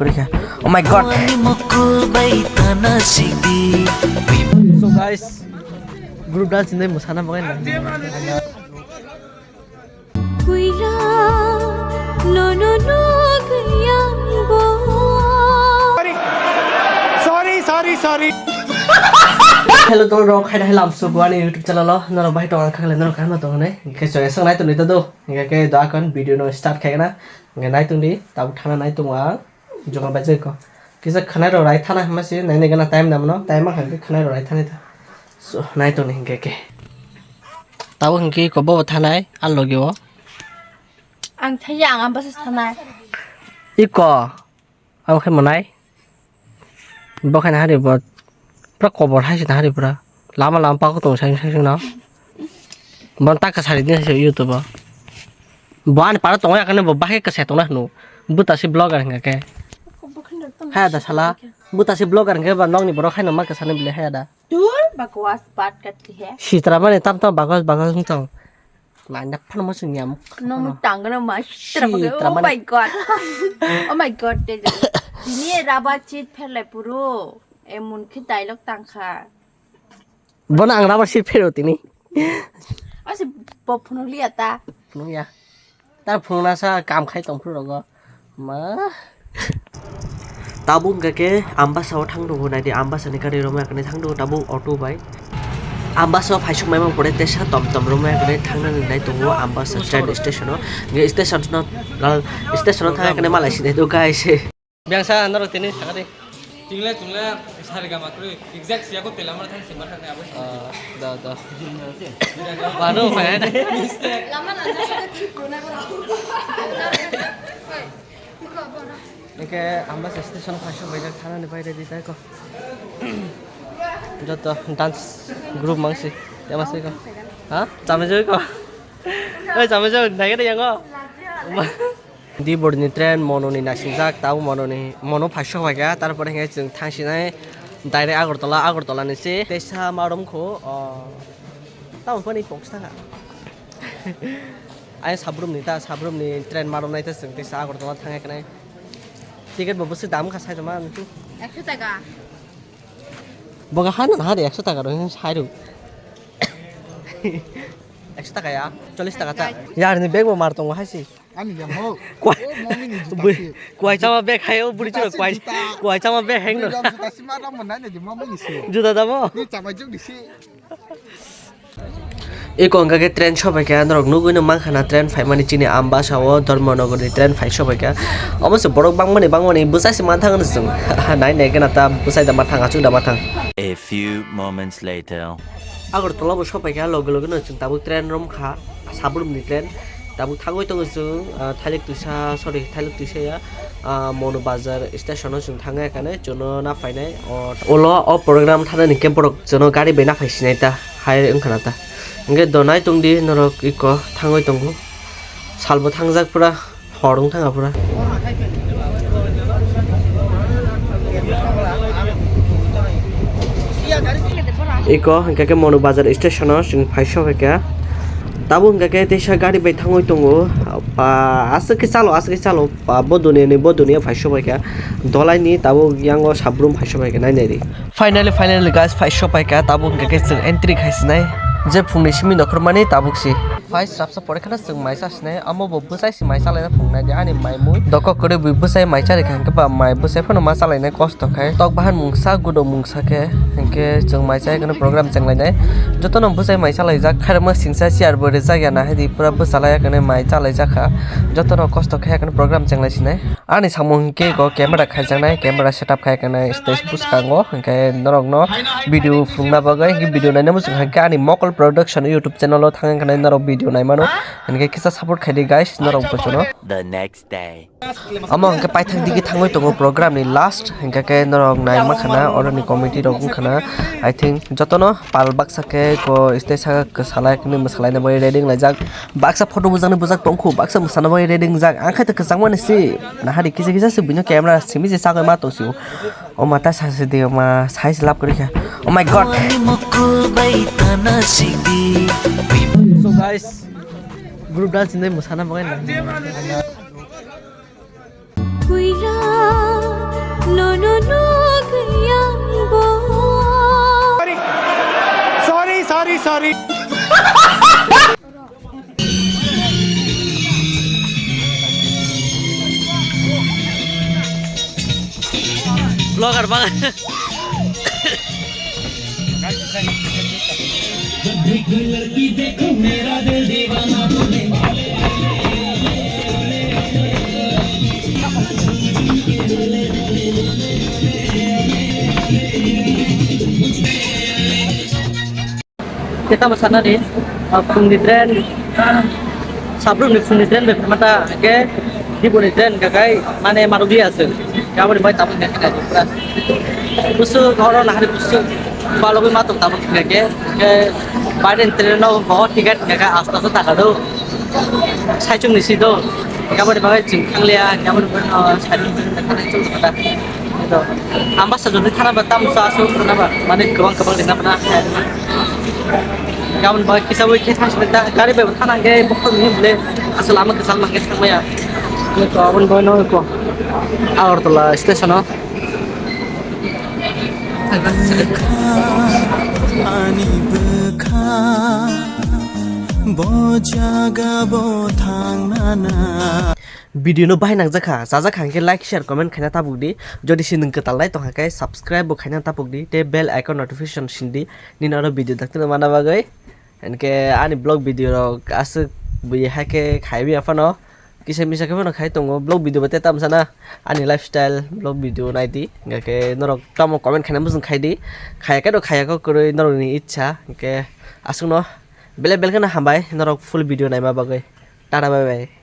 kuri kha. Oh my god. So guys, group dance ini musana bagai na. Sorry. Hello tol rok khai dai lam su gwani YouTube channel lo naro bai tong ang khale naro kan ma tong ne ke so sang nai tu ni to do nge ke da kan video no start khai na nge nai tu ni ta thana nai tu wa jonga ba je ko kisa khana ro rai thana ma se nai ne gana time nam no time ma khan ke khana ro rai thani ta so nai tu ni nge ke ta wa ki ko bo thanai an lo ge wo ang thayang ang basa thanai I ko au khai ma nai bo khai na ha de bo pra kobor hai sita hari pra lama pa ko tong sang sang na bon ta ka sari din se youtube ban para tong ya kan bo ba ke se tong na nu buta si blogger nga ke ha da sala buta si blogger nga ba nong ni bro khai na ma ka sane bile ha da dur bakwas pat kat he sitra mane tam tam bagas ng tong ma na phan mo sing yam no mu tang na ma sitra oh my god te ni raba chit phelai puro এমন কি dialogue তাংখা বনা আংরা বা সির ফেরো তিনি আছে বফনলি আতা নুয়া তার ফোনা সা কাম খাই তং ফুরগ মা তাবুং গাকে আম্বাসাও থাংদো নাইদি আম্বাসানি গাড়ি রমা কানে থাংদো তাবুং অটো বাই আম্বাসাও ফাইসুক মাইমা পড়ে তেসা তম রমা কানে থাংনানি নাই তঙ্গো আম্বাসা ট্রেন স্টেশনও গে স্টেশন থাকা কানে মালাইসি নাই তো গাইছে বিয়াংসা নরক তিনি সাকারে Tungla sarga makro exact siya ko telamar than simar thang abo da bano phải đấy cái আমরা স্টেশন ফাঁসো বাইরে খানা নে বাইরে দিতে কো যত ডান্স গ্রুপ মাংসি তেমাসে কো হ্যাঁ চামে যাই কো এই চামে যাই নাইকে দে গো di bordni tren mononi nasinjak tau mono phaisho hoiga tarpore he jeng thangsinai direct agartala ni se tesa marom kho tau pani box thanga ai sabrum ni tren marom nai ta jeng tesa agartala thanga kanai ticket bo bose dam kha sai ma tu 100 টাকা boga hanan ha de 100 টাকা ro sai ru 100 টাকা ya 40 টাকা ta yar ni bag bo mar tong haisi Ani jam ho. Kuai sama bag hayo buri churo kuai sama bag hang no. Juta sima ram mana ni jam mo ni se. Juta damo. Ni chama jung di se. এই কঙ্কাকে train সবাইকে নরক নুগুইনো মাংখানা train ফাইমানি চিনি আমবাসাও ধর্মনগরনি train phi সবাইকে অবশ্য বড় বাংমানি বুসাইছে মান থাঙানো जों নাই নাই কেনা তা বুসাই দা মাথাং আচু দা মাথাং A few moments later Agartala বো সবাইকে লগে লগে ন जों তাবু ট্রেন রমখা সাবরুমনি ট্রেন তাবু থাগই তো जों থাইলেক তুইসায়া মনো বাজার স্টেশন जों থাঙা এখানে জনো না ফাইনাই ওলো অ প্রোগ্রাম থানানি কেম্পরক জনো গাড়ি বেনা ফাইছিনাই তা হাই ওখানা তা Nge donai tungdi norok iko thangoi tunggu salbo thangjak pura horong thanga pura iko hingke monu bazar station o sing phaisho heka tabu hingke tesa gari bai thangoi tungu pa asake chalo pa boduni phaisho heka dolai ni tabu yango sabrum phaisho heka nai nai ri finally guys phaisho heka tabu hingke jeng entry khaisinai যে ফুংনি Simi নখরমানি তাবুকসি phi স্রাপসা পরেখানা जों माइसा सिनाय आमो बो बसाइसि माइ सालायना फुंनाय दे आनि माइ मुइ दक करे बि बसाइ माइ चारि खांके बा माइ बसाइ फनो मा सालायनाय कष्ट खाय तक बाहान मुंसा गुदो मुंसाके हंके जों माइ चाइ कने प्रोग्राम चंगलायनाय जतन बसाइ माइ सालाय जा खारमा सिंसा सियार बरे जाया ना हेदि पुरा बसालाय कने माइ चालाय जाखा जतन कष्ट खाय कने प्रोग्राम चंगलायसिनाय आनि सामु हंके गो क्यामेरा खायजानाय क्यामेरा सेटअप खाय कने स्टेज बुसकांगो हंके नरगनो भिडियो फुंना बगै हंके भिडियो नायना मुजु हंके आनि मकल production YouTube channel thang kan naro video nai mano enke kisa support khadi guys naro pochono the next day amo enke paithang digi thangoi tongo program ni last enke ke naro nai makhana orani committee rok khana I think jotono pal baksa ke ko stage ka salai kni masalai na bai reading la jak baksa photo bujak tongkhu baksa musana bai reading jak angkhai ta kajang mane si na hari kisa se bino camera simi je sagai ma tosiu o mata sase de ma size lap kori kha oh my god So guys, group dance ini musana bagai na. Vlogger banget. Kita bersana nih, di tren, sebelum di tren, mata ke di tren, kakai mana maru dia sih, kamu dibuat tamu nggak kena juga. Busuk orang hari busuk, kalau gue matuk tamu nggak ke badan tren lo bawa tiket nggak asta tak ada, saya cuma di situ, kamu dibuat jengkang lihat, kamu dibuat saya cuma itu ada. Itu, ambas sejauh ini tanah batam suasu kenapa, mana kebang di mana Kawan baik kisah wujud khas kita kari beberapa tanah gay bukan ini boleh asal lama kesal makin sama ya. Ini kawan bawa nol ko. Awal telah stesen no. Ani bekha bojaga bothang nana. Video no bahai nang jaka jaja khangke like share comment khaina tabuk di jodi sin nang ketal to hakai subscribe bo khaina tabuk di te bell icon notification sindi nin aro video dakte mana bagai enke ani blog video ro as bi hake khaibi afano kise misa ke no khai tongo blog video bate tam sana ani lifestyle blog video naiti ngake norok tamo comment khaina bujung khaidi khaya ko koroi norok ni ichha ke asuno bele kana hambai norok full video naima bagai tara bye bye.